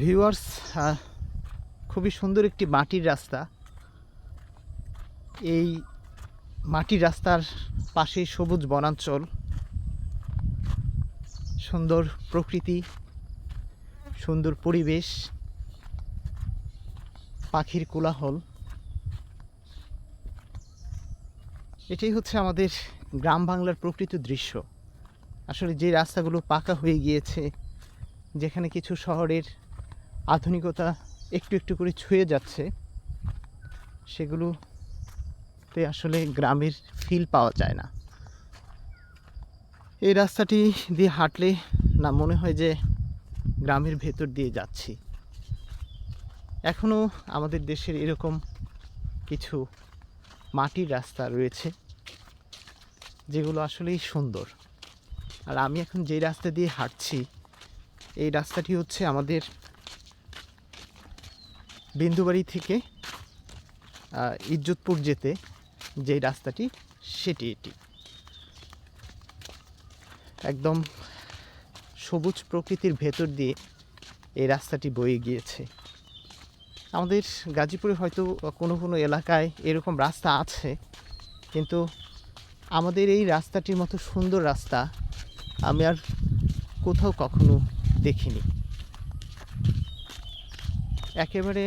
Viewers, খুবই সুন্দর একটি মাটির রাস্তা। এই মাটির রাস্তার পাশেই সবুজ বনাঞ্চল, সুন্দর প্রকৃতি, সুন্দর পরিবেশ, পাখির কোলাহল। এটাই হচ্ছে আমাদের গ্রাম বাংলার প্রকৃত দৃশ্য। আসলে যে রাস্তাগুলো পাকা হয়ে গিয়েছে, যেখানে কিছু শহরের আধুনিকতা একটু একটু করে ছুঁয়ে যাচ্ছে, সেগুলোতে আসলে গ্রামের ফিল পাওয়া যায় না। এই রাস্তাটি দিয়ে হাঁটলে না মনে হয় যে গ্রামের ভেতর দিয়ে যাচ্ছি। এখনও আমাদের দেশের এরকম কিছু মাটির রাস্তা রয়েছে যেগুলো আসলেই সুন্দর। আর আমি এখন যে রাস্তা দিয়ে হাঁটছি, এই রাস্তাটি হচ্ছে আমাদের বিন্দুবাড়ি থেকে ইজ্জতপুর যেতে যে রাস্তাটি, এটি একদম সবুজ প্রকৃতির ভেতর দিয়ে এই রাস্তাটি বয়ে গিয়েছে। আমাদের গাজীপুরে হয়তো কোনো কোনো এলাকায় এরকম রাস্তা আছে, কিন্তু আমাদের এই রাস্তাটির মতো সুন্দর রাস্তা আমি আর কোথাও কখনো দেখিনি। একেবারে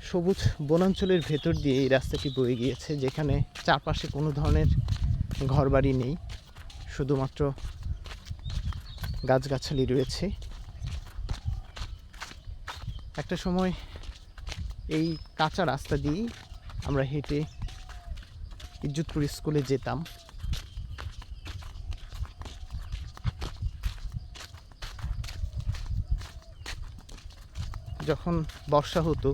সবুজ বনাঞ্চলের ভেতর দিয়ে এই রাস্তাটি বয়ে গিয়েছে, যেখানে চারপাশে কোনো ধরনের ঘরবাড়ি নেই, শুধুমাত্র গাছগাছালি রয়েছে। একটা সময় এই কাঁচা রাস্তা দিয়েই আমরা হেঁটে ইজ্জতপুর স্কুলে যেতাম। যখন বর্ষা হতো,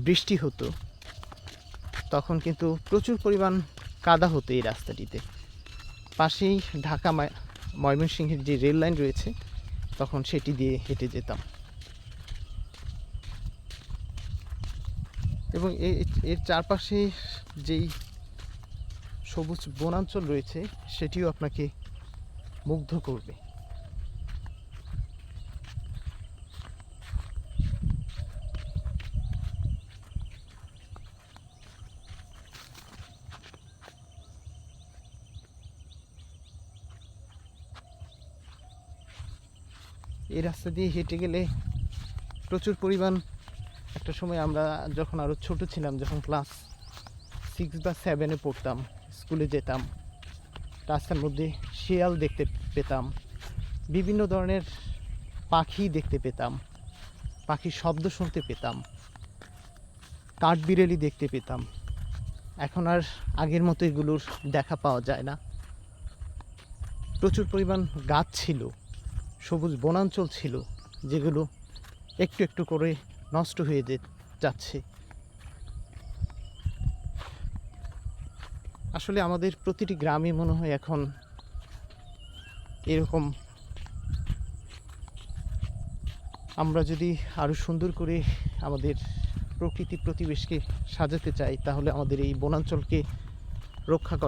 বৃষ্টি হতো, তখন কিন্তু প্রচুর পরিমাণ কাদা হতো এই রাস্তাটিতে। পাশেই ঢাকা ময়মনসিংহের যে রেল লাইন রয়েছে, তখন সেটি দিয়ে হেঁটে যেতাম। এবং এর চারপাশে যেই সবুজ বনাঞ্চল রয়েছে, সেটিও আপনাকে মুগ্ধ করবে। এই রাস্তা দিয়ে হেঁটে গেলে প্রচুর পরিমাণ, একটা সময় আমরা যখন আরও ছোট ছিলাম, যখন ক্লাস 6 বা 7-এ পড়তাম, স্কুলে যেতাম, রাস্তার মধ্যে শিয়াল দেখতে পেতাম, বিভিন্ন ধরনের পাখি দেখতে পেতাম, পাখির শব্দ শুনতে পেতাম, কাঠবিড়ালি দেখতে পেতাম। এখন আর আগের মতো এগুলোর দেখা পাওয়া যায় না। প্রচুর পরিমাণ গাছ ছিল, সবুজ বনাঞ্চল ছিল, যেগুলো একটু একটু করে নষ্ট হয়ে যাচ্ছে। আসলে আমাদের প্রতিটি গ্রামে মনে হয় এখন এরকম, আমরা যদি আরও সুন্দর করে আমাদের প্রকৃতি প্রতিবেশকে সাজাতে চাই, তাহলে আমাদের এই বনাঞ্চলকে রক্ষা